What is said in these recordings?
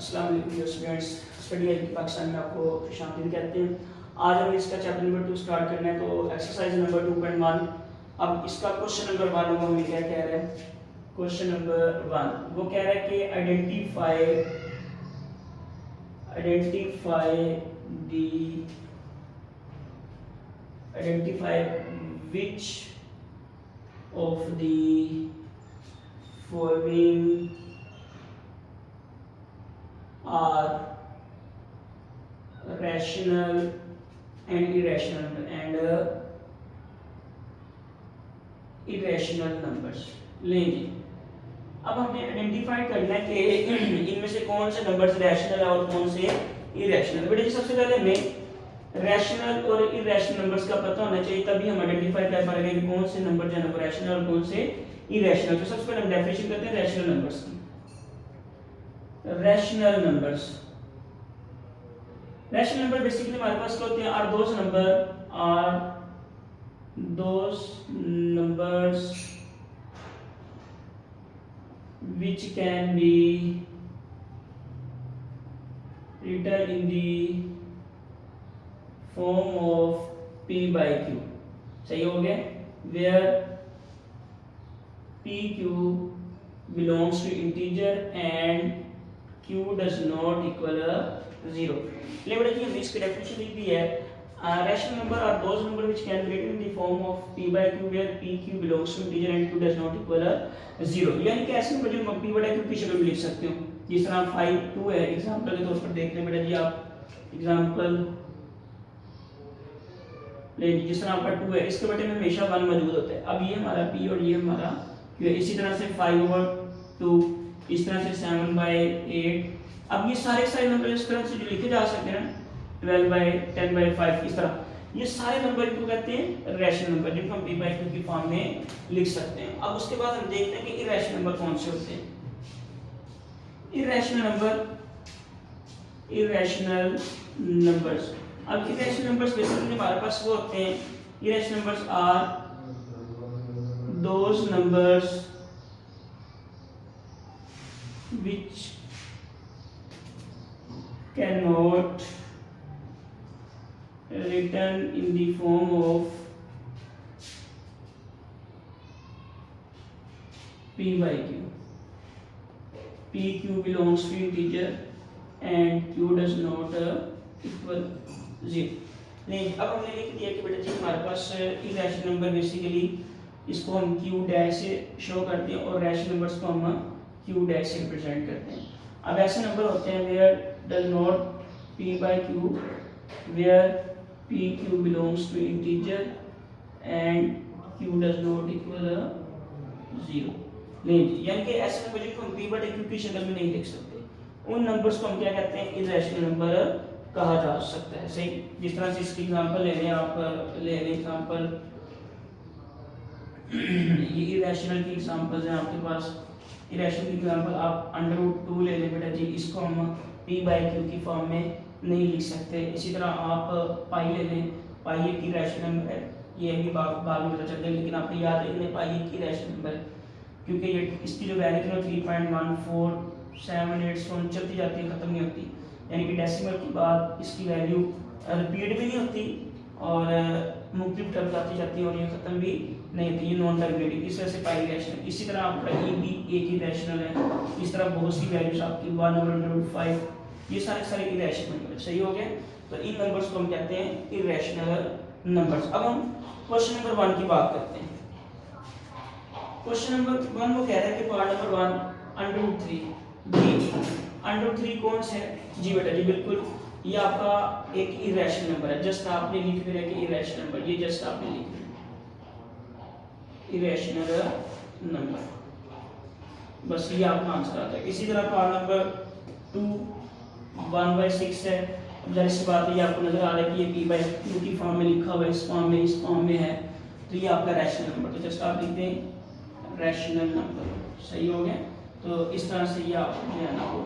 अस्सलाम वालेकुम students, study आई पाकिस्तान में आपको खुशामदीद कहते हैं। आज हम इसका चैप्टर नंबर 2 स्टार्ट करना है। तो एक्सरसाइज नंबर 2.1। अब इसका क्वेश्चन नंबर 1 वो हमें क्या कह रहा है। क्वेश्चन नंबर 1 वो कह रहा है कि identify which of the following are rational and irrational numbers। लेंगे अब हमने आइडेंटिफाई करना है कि इनमें से कौन से नंबर्स रैशनल है और कौन से इरेशनल। बेटा जी सबसे पहले हमें रैशनल और इरेशनल नंबर्स का पता होना चाहिए, तभी हम आइडेंटिफाई कर पाएंगे कि कौन से नंबर जो है वो रैशनल और कौन से इरेशनल। तो सबसे पहले हम डेफिनेशन करते हैं रैशनल नंबर्स की। रैशनल नंबर्स बेसिकली हमारे पास क्या होते हैं, are those numbers which can be written in the form of p by q। सही हो गया, where pq belongs to integer and q does not equal 0। ले बेटा जी हमने इसकी डेफिनेशन लिख दी है। Rational number are those number which can be written in the form of p by q where pq belongs to integer and q does not equal 0। यानी कि ऐसे नंबर जो हम p by q की शक्ल में लिख सकते हो। जिस तरह 5 2 है, एग्जांपल के तौर पर देख लें बेटा जी आप। एग्जांपल ले जिस तरह आपका 2 है, इसके बटे में हमेशा 1 मौजूद होता है। अब ये हमारा p और ये हमारा q है। इसी तरह से 5/2, इस तरह से 7/8। अब ये सारे नंबर इस तरह से जो लिखे जा सकते हैं ना, 12/10/5, इस तरह ये सारे नंबर को कहते हैं रैशनल नंबर, जिनको हम p by q की फॉर्म में लिख सकते हैं। अब उसके बाद हम देखते हैं कि इरेशनल नंबर कौन से होते हैं। Irrational numbers. अब इरेशनल नंबर्स बेसिकली हमारे पास वो होते हैं, irrational numbers are those numbers which cannot written in the form of p by q। pq belongs to integer and q does not equal 0। नहीं, अब हमने लिख दिया कि बेटा जी हमारे पास इरेशनल नंबर बेसिकली इसको हम q डैश से शो करते हैं और रैशनल नंबर्स को हम q डैश से रिप्रेजेंट करते हैं। अब ऐसे नंबर होते हैं where does not p by q where pq belongs to integer and q does not equal 0। नहीं, यानी कि ऐसे नंबर जिनको हम p by q की शक्ल में नहीं लिख सकते, उन नंबर्स को हम क्या कहते हैं, इरेशनल नंबर कहा जा सकता है। सही, जिस तरह से इसकी एग्जांपल ले लें आप, ले लें एग्जांपल ये इरेशनल की एग्जांपल्स हैं आपके पास। इरेशनल की एग्जांपल आप √2 ले लें बेटा जी, इसको हम p by q की फॉर्म में नहीं लिख सकते। इसी तरह आप पाई ले लें, पाई एक इरेशनल नंबर है, ये भी बाद में पता चल जाएगा, लेकिन आपको याद रखना पाई एक इरेशनल नंबर है क्योंकि ये इसकी जो वैल्यू है 3.1478 चलती जाती है, खत्म नहीं होती। यानी कि डेसिमल के बाद इसकी वैल्यू रिपीट भी नहीं होती और मुख्तलिफ टर्म आती जाती है और ये खत्म भी नहीं होती, ये नॉन टर्मिनेटिंग, इस वजह से पाई रैशनल। इसी तरह आपका ये भी एक ही रैशनल है। इस तरह बहुत सी वैल्यूज आपकी 1/5, ये सारे इरेशनल नंबर। सही हो गया, तो इन नंबर्स को हम कहते हैं इरेशनल नंबर्स। अब हम क्वेश्चन नंबर 1 की बात करते हैं। क्वेश्चन नंबर 1 वो कह रहा है कि पार्ट नंबर 1 √3 जी। √3 कौन से है जी बेटा जी, बिल्कुल ये आपका एक इरेशनल नंबर है। जस्ट आपने लिख दिया कि इरेशनल नंबर, ये जस्ट आपने लिख दिया इरेशनल नंबर, बस ये आपका आंसर आता है। इसी तरह पार्ट नंबर 2 1/6 है। अब जाहिर सी बात है, ये आपको नजर आ रहा है कि ये p by q की फॉर्म में लिखा हुआ है, इस फॉर्म में है, तो ये आपका रैशनल नंबर। तो जस्ट आप लिख दें रैशनल नंबर। सही हो गया, तो इस तरह से ये आप जो है ना वो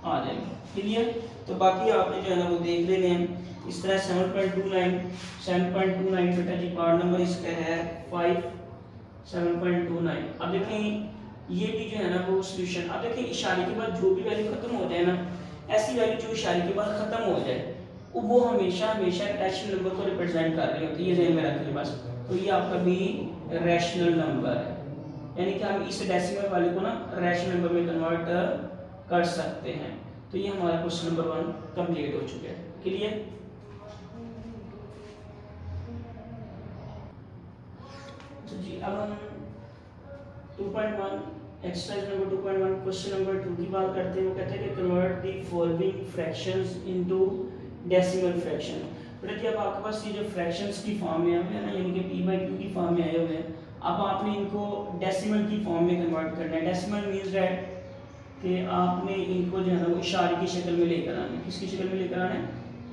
आ जाएगा। क्लियर, तो बाकी आपने जो है ना वो देख लेने हैं। इस तरह 7.29 बेटा जी पार्ट नंबर इसका है 5 7.29। अब देखें ये भी जो है ना वो सॉल्यूशन। अब देखिए इशारे के बाद जो भी वैल्यू खत्म हो जाए ना, ऐसी वैल्यू जो इशारे के बाद खत्म हो जाए, वो हमेशा हमेशा रैशनल नंबर को रिप्रेजेंट कर रही होती है, ये ध्यान में रखिए बस। तो ये आपका भी रैशनल नंबर है, यानी कि हम इस डेसिमल वाले को ना रैशनल नंबर में कन्वर्ट कर सकते हैं। तो ये हमारा क्वेश्चन नंबर 1 कंप्लीट हो चुका है। क्लियर? तो जी अब हम 2.1 एक्सरसाइज नंबर 2.1 क्वेश्चन नंबर 2 की बात करते हैं। वो कहते हैं कि convert the following fractions into decimal fraction. बेटा जी अब आपके पास ये जो फ्रैक्शंस की फॉर्म में आए हुए हैं ना, यानी कि p/q की फॉर्म में आए हुए हैं, अब आपने इनको डेसिमल की फॉर्म में कन्वर्ट करना है। डेसिमल मींस दैट कि आपने इनको जो है ना वो इशारे की शक्ल में लेकर आना है। किसकी शक्ल में लेकर आना है?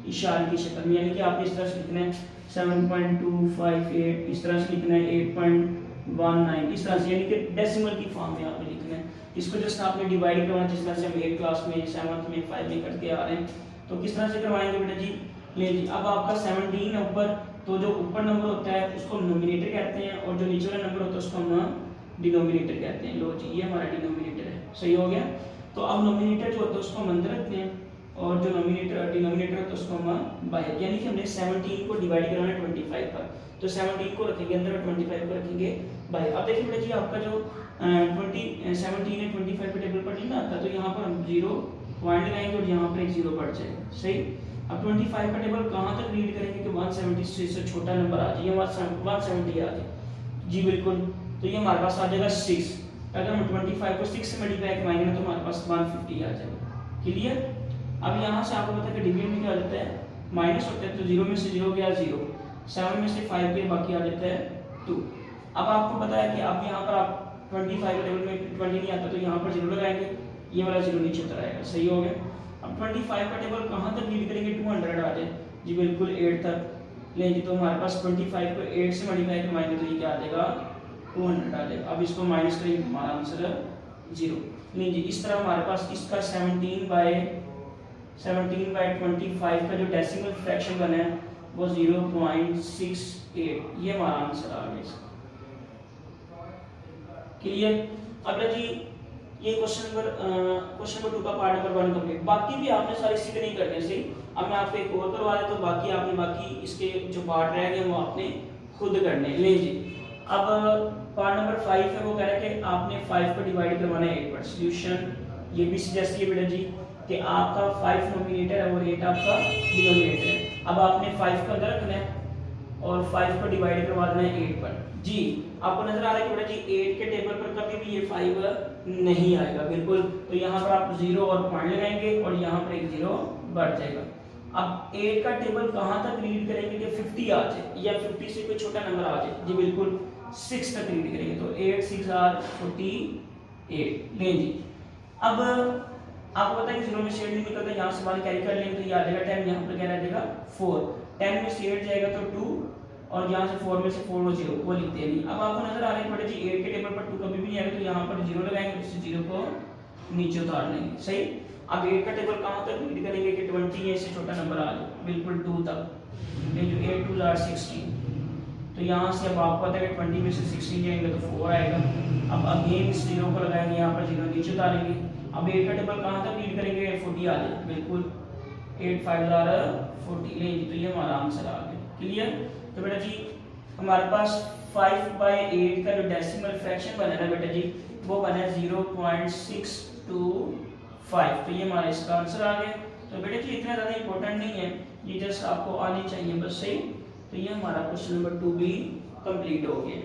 इशारे की शक्ल में, यानी कि आपने इस तरह से लिखना है 7.258, इस तरह से लिखना है 8.19, इस तरह से, यानी कि डेसिमल की फॉर्म में आपने लिखना है। इसको जस्ट आपने डिवाइड करवाना, जिस तरह से हम 8 क्लास में 7th में 5 में करके आ रहे हैं। तो किस तरह से करवाएंगे बेटा जी? ले जी अब आपका 17 है ऊपर, तो जो ऊपर नंबर होता है उसको नोमिनेटर कहते हैं, और जो नीचे वाला नंबर होता है उसको हम डिनोमिनेटर कहते हैं। लो जी ये हमारा डिनोमिनेटर है, सही हो गया। तो अब नोमिनेटर जो होता है उसको हम अंदर रखते हैं, और जो डिनोमिनेटर होता है उसको हम बाहर, यानी कि हमने 17 को डिवाइड कराना है 25 पर, तो 17 को रखेंगे अंदर और 25 को रखेंगे बाहर। अब देखिए बेटा जी आपका जो 17 है 25 पे टेबल पर नहीं ना आता, तो यहाँ पर हम 0 पॉइंट लगाएंगे और यहाँ पर एक 0 बढ़ जाएगा, सही। अब 25 का टेबल कहाँ तक रीड करेंगे कि 170 से छोटा नंबर आ जाए, 170 आ जाए जी, बिल्कुल। तो ये हमारे पास आ जाएगा 6। अगर हम 25 को 6 से मल्टीप्लाई करवाएंगे ना तो हमारे पास 150 आ जाएगा। क्लियर? अब यहाँ से आपको पता है कि डिवीजन में क्या आ जाता है? माइनस होता है, तो 0 में से 0 गया 0, 7 में से 5 के बाकी आ जाता है 2। अब आपको पता है कि अब यहाँ पर आप 25 का टेबल में 20 नहीं आता, तो यहाँ पर 0 लगाएंगे, ये वाला 0 नीचे उतर आएगा, सही हो गया। अब 25 का टेबल कहाँ तक रीड करेंगे? 200 आ जाए जी, बिल्कुल 8 तक ले जी। तो हमारे पास 25 को 8 से मल्टीप्लाई करवाएंगे तो ये क्या आ जाएगा? 200 आ जाएगा। अब इसको माइनस करेंगे, हमारा आंसर 0। नहीं जी, इस तरह हमारे पास इसका 17/25 का जो डेसिमल फ्रैक्शन बना है वो 0.68, ये हमारा आंसर आ गया। क्लियर? अब जी ये क्वेश्चन नंबर 2 का पार्ट नंबर 1 कंप्लीट। बाकी भी आपने सारे इसी पे नहीं करने से, अब मैं आपको एक और करवा देता हूं, बाकी आपने बाकी इसके जो पार्ट रह गए वो आपने खुद करने। ले जी अब पार्ट नंबर 5 है, वो कह रहा है कि आपने 5 को डिवाइड करवाना है 8 पर। सॉल्यूशन ये भी सजेस्ट किया बेटा जी कि आपका 5 नोमिनेटर है और 8 आपका डिनोमिनेटर है। अब आपने 5 को अंदर रखना है और 5 को डिवाइड करवा देना है 8 पर जी। आपको नजर आ रहा है कि बेटा जी 8 के टेबल पर कभी भी ये 5 नहीं आएगा, बिल्कुल। तो यहाँ पर आप 0 और पॉइंट लगाएंगे और यहाँ पर एक 0 बढ़ जाएगा। अब 8 का टेबल कहाँ तक रीड करेंगे कि 50 आ जाए या 50 से कोई छोटा नंबर आ जाए जी, बिल्कुल 6 तक रीड करेंगे। तो 8 6 आर 48 लें जी। अब आपको पता है कि 0 में से 8 नहीं निकलता, यहाँ से बाहर कैरी कर लेंगे तो ये आ जाएगा 10, यहाँ पर क्या रह जाएगा 4। 10 में से 8 जाएगा तो 2, और यहाँ से 4 में से 4 और 0 वो लिखते नहीं। अब आपको नजर आ रहा है बेटा जी 8 के टेबल पर 2 कभी भी नहीं आएगा, तो यहाँ पर 0 लगाएंगे, तो 0 को नीचे उतार लेंगे, सही। अब 8 का टेबल कहाँ तक रीड करेंगे कि 20 या इससे छोटा नंबर आ जाए, बिल्कुल 2 तक। ये जो 8 2 आर 16, तो यहाँ से अब आपको पता है कि 20 में से 16 जाएंगे तो 4 आएगा। अब अगेन इस 0 को लगाएंगे, यहाँ पर 0 नीचे उतारेंगे। अब 8 का टेबल कहाँ तक रीड करेंगे? 40 आ जाए, बिल्कुल 8 5 आर 40 लेंगे, तो ये हमारा आंसर आ गया। क्लियर? तो बेटा जी हमारे पास 5/8 का जो डेसिमल फ्रैक्शन बना है बेटा जी वो बना है 0.625, तो ये हमारा इसका आंसर आ गया। तो बेटा जी इतना ज़्यादा इंपॉर्टेंट नहीं है, ये जस्ट आपको आनी चाहिए बस, सही। तो ये हमारा क्वेश्चन नंबर 2 भी कंप्लीट हो गया।